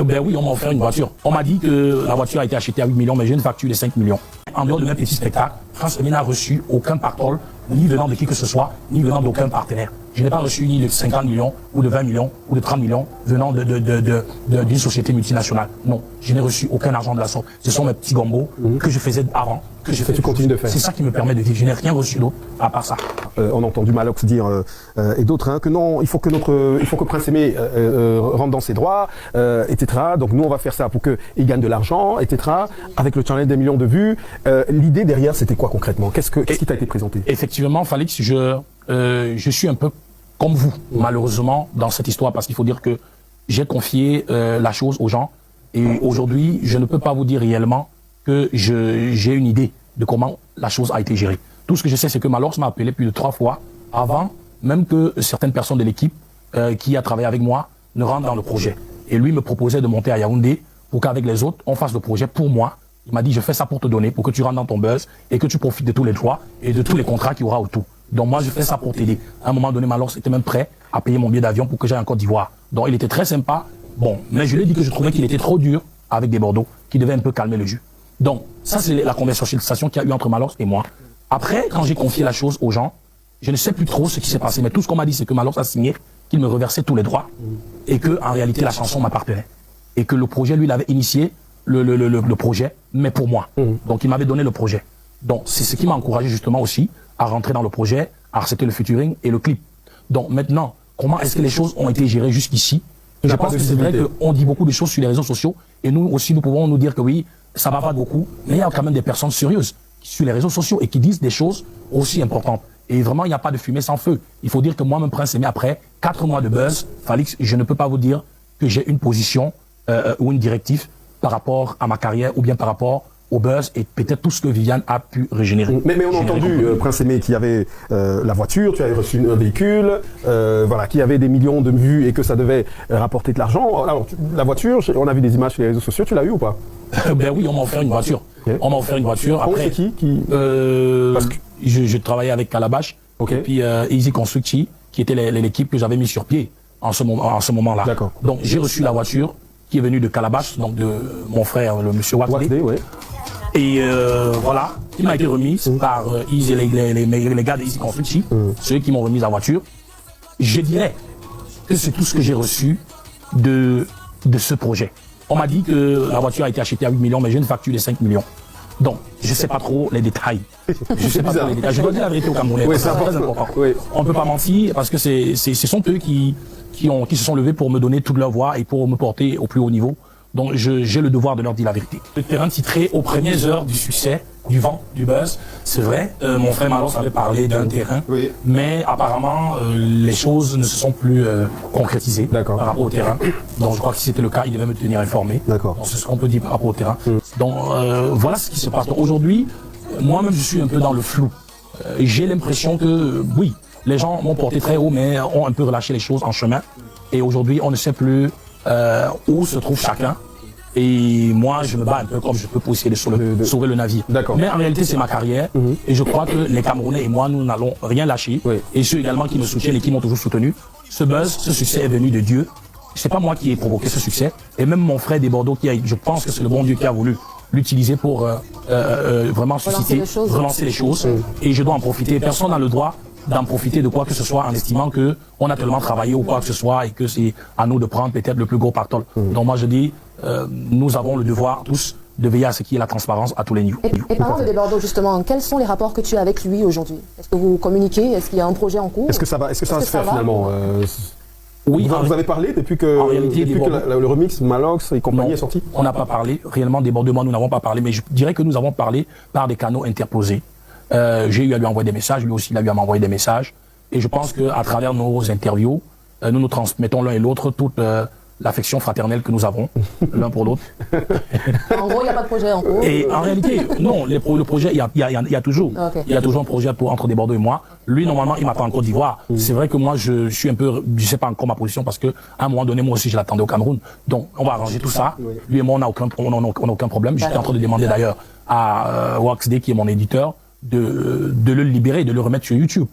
Ben oui, on m'a offert une voiture. On m'a dit que la voiture a été achetée à 8 millions, mais j'ai une facture de 5 millions. En dehors de mes petits spectacles, France Aimé n'a reçu aucun pactole, ni venant de qui que ce soit, ni venant d'aucun partenaire. Je n'ai pas reçu ni de 50 millions, ou de 20 millions, ou de 30 millions, venant d'une société multinationale. Non, je n'ai reçu aucun argent de la sorte. Ce sont mes petits gombos que je faisais avant, que je fais. Tu continues de faire. C'est ça qui me permet de vivre. Je n'ai rien reçu d'autre à part ça. On a entendu Malox dire et d'autres que non, il faut que Prince Aimé rentre dans ses droits, etc. Donc nous on va faire ça pour qu'il gagne de l'argent, etc. Avec le challenge des millions de vues. L'idée derrière c'était quoi concrètement? Qu'est-ce qui t'a été présenté? Effectivement, Falix, je suis un peu comme vous, malheureusement, dans cette histoire, parce qu'il faut dire que j'ai confié la chose aux gens. Et aujourd'hui, je ne peux pas vous dire réellement que j'ai une idée de comment la chose a été gérée. Tout ce que je sais, c'est que Malox m'a appelé plus de 3 fois avant même que certaines personnes de l'équipe qui a travaillé avec moi ne rentrent dans le projet. Et lui me proposait de monter à Yaoundé pour qu'avec les autres, on fasse le projet pour moi. Il m'a dit, je fais ça pour te donner, pour que tu rentres dans ton buzz et que tu profites de tous les droits et de tous les contrats qu'il y aura autour. Donc moi, je fais ça pour t'aider. À un moment donné, Malox était même prêt à payer mon billet d'avion pour que j'aille en Côte d'Ivoire. Donc il était très sympa. Bon, mais je lui ai dit que je trouvais qu'il était trop dur avec des Bordeaux, qui devait un peu calmer le jus. Donc ça, c'est la conversation qu'il y a eu entre Malox et moi. Après, quand j'ai confié la chose aux gens, je ne sais plus trop ce qui s'est passé, mais tout ce qu'on m'a dit, c'est que Malox a signé qu'il me reversait tous les droits et que en réalité, la chanson m'appartenait. Et que le projet, lui, il avait initié le projet, mais pour moi. Donc il m'avait donné le projet. Donc c'est ce qui m'a encouragé justement aussi à rentrer dans le projet, à accepter le featuring et le clip. Donc maintenant, comment est-ce que les choses ont été gérées jusqu'ici? Je pense que c'est vrai qu'on dit beaucoup de choses sur les réseaux sociaux et nous aussi, nous pouvons nous dire que oui, ça va pas beaucoup, mais il y a quand même des personnes sérieuses sur les réseaux sociaux et qui disent des choses aussi importantes. Et vraiment, il n'y a pas de fumée sans feu. Il faut dire que moi-même, Prince Aimé, après 4 mois de buzz, Falix, je ne peux pas vous dire que j'ai une position ou une directive par rapport à ma carrière ou bien par rapport au buzz et peut-être tout ce que Viviane a pu régénérer. Mais on a entendu, Prince Aimé, qui avait la voiture, tu avais reçu un véhicule, voilà, qui avait des millions de vues et que ça devait rapporter de l'argent. Alors, la voiture, on a vu des images sur les réseaux sociaux, tu l'as eu ou pas? Ben oui, on m'a offert une voiture. Okay. On m'a offert une voiture. Après, c'est qui Parce que je travaillais avec Calabash, et puis Easy Constructi, qui était l'équipe que j'avais mis sur pied en ce moment-là. Donc j'ai reçu la voiture qui est venue de Calabash, donc de mon frère, le monsieur Wakdé. Et voilà, qui m'a été remise par Easy, les gars de Easy Constructi, ceux qui m'ont remis la voiture. Je dirais que c'est tout ce que j'ai reçu de ce projet. On m'a dit que la voiture a été achetée à 8 millions, mais j'ai une facture de 5 millions. Donc, je ne sais pas trop les détails. Je sais pas trop les détails. Je dois dire la vérité aux Camerounais. Oui, c'est très important. Oui. On ne peut pas mentir parce que ce sont eux qui se sont levés pour me donner toute leur voix et pour me porter au plus haut niveau. Donc, j'ai le devoir de leur dire la vérité. Le terrain titré aux premières heures du succès, du vent, du buzz, c'est vrai. Mon frère Malox avait parlé d'un terrain, mais apparemment, les choses ne se sont plus concrétisées par rapport au terrain. Donc, je crois que si c'était le cas, il devait me tenir informé. Donc, c'est ce qu'on peut dire par rapport au terrain. Donc, voilà ce qui se passe. Aujourd'hui, moi-même, je suis un peu dans le flou. J'ai l'impression que, oui, les gens m'ont porté très haut, mais ont un peu relâché les choses en chemin. Et aujourd'hui, on ne sait plus où se trouve chacun. Et moi, je me bats un peu comme je peux pour essayer de sauver le navire. Mais en réalité, c'est ma carrière. Et je crois que les Camerounais et moi, nous n'allons rien lâcher. Et ceux également qui me soutiennent et qui m'ont toujours soutenu. Ce buzz, ce succès est venu de Dieu. C'est pas moi qui ai provoqué ce succès. Et même mon frère des Bordeaux, je pense que c'est le bon Dieu qui a voulu l'utiliser pour vraiment susciter, relancer les choses. Et je dois en profiter. Personne n'a le droit d'en profiter de quoi que ce soit en estimant que on a tellement travaillé ou quoi que ce soit et que c'est à nous de prendre peut-être le plus gros pactole. Donc moi je dis, nous avons le devoir tous de veiller à ce qu'il y ait la transparence à tous les niveaux. Et parlant de Bordeaux justement, quels sont les rapports que tu as avec lui aujourd'hui? Est-ce que vous communiquez? Est-ce qu'il y a un projet en cours? Est-ce que ça va se faire finalement? Oui, vous avez parlé depuis que le remix Malox et compagnie est sorti? On n'a pas parlé, réellement débordement, nous n'avons pas parlé, mais je dirais que nous avons parlé par des canaux interposés. J'ai eu à lui envoyer des messages, lui aussi il a eu à m'envoyer des messages. Et je pense qu'à travers nos interviews, nous nous transmettons l'un et l'autre toute l'affection fraternelle que nous avons l'un pour l'autre. En gros, il n'y a pas de projet en cours? Et en réalité, non, le projet, il y a toujours. Il y a toujours un projet entre des Bordeaux et moi. Lui, normalement, il m'attend en Côte d'Ivoire. C'est vrai que moi, je suis un peu, je sais pas encore ma position parce que à un moment donné, moi aussi, je l'attendais au Cameroun. Donc, on va arranger tout ça. Lui et moi, on n'a aucun problème. J'étais en train de demander d'ailleurs à Waxdé, qui est mon éditeur, de le libérer, de le remettre sur YouTube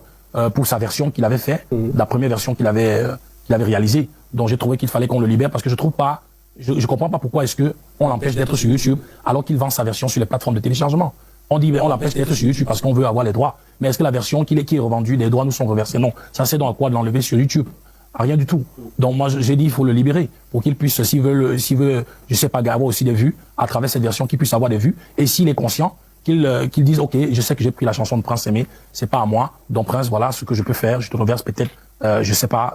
pour sa version qu'il avait fait, la première version qu'il avait réalisée. Donc j'ai trouvé qu'il fallait qu'on le libère parce que je trouve pas je ne comprends pas pourquoi est-ce qu'on l'empêche d'être sur YouTube alors qu'il vend sa version sur les plateformes de téléchargement. On dit, on l'empêche d'être sur YouTube parce qu'on veut avoir les droits. Mais est-ce que la version qui est revendue, les droits nous sont reversés? Non. Ça, c'est dans quoi de l'enlever sur YouTube? Rien du tout. Donc moi, j'ai dit, il faut le libérer pour qu'il puisse, s'il veut, je sais pas, avoir aussi des vues à travers cette version, qu'il puisse avoir des vues. Et s'il est conscient, qu'il dise, OK, je sais que j'ai pris la chanson de Prince Aimé, c'est pas à moi. Donc Prince, voilà ce que je peux faire. Je te reverse peut-être, je sais pas,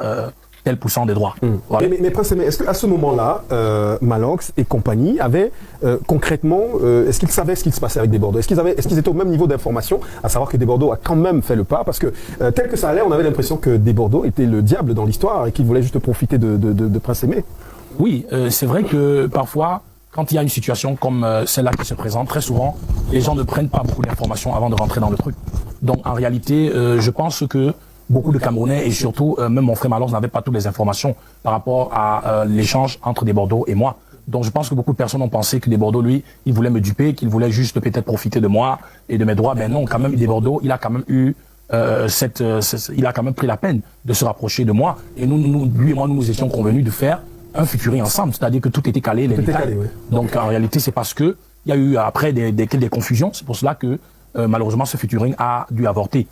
tel % des droits. Voilà. Mais Prince Aimé, est-ce qu'à ce moment-là, Malox et compagnie avaient concrètement, est-ce qu'ils savaient ce qui se passait avec Desbordeaux? Est-ce qu'ils étaient au même niveau d'information, à savoir que Desbordeaux a quand même fait le pas? Parce que tel que ça allait, on avait l'impression que Desbordeaux était le diable dans l'histoire et qu'il voulait juste profiter de Prince Aimé. Oui, c'est vrai que parfois, quand il y a une situation comme celle-là qui se présente, très souvent, les gens ne prennent pas beaucoup d'informations avant de rentrer dans le truc. Donc en réalité, je pense que beaucoup de Camerounais et surtout même mon frère Malox n'avait pas toutes les informations par rapport à l'échange entre Desbordeaux et moi. Donc je pense que beaucoup de personnes ont pensé que Desbordeaux, lui, il voulait me duper, qu'il voulait juste peut-être profiter de moi et de mes droits. Ben non, quand même, Desbordeaux, il a quand même eu il a quand même pris la peine de se rapprocher de moi. Et lui et moi, nous étions convenus de faire un featuring ensemble, c'est-à-dire que tout était calé, les détails. Calé, oui. Donc en réalité, c'est parce que il y a eu après des confusions. C'est pour cela que malheureusement ce featuring a dû avorter.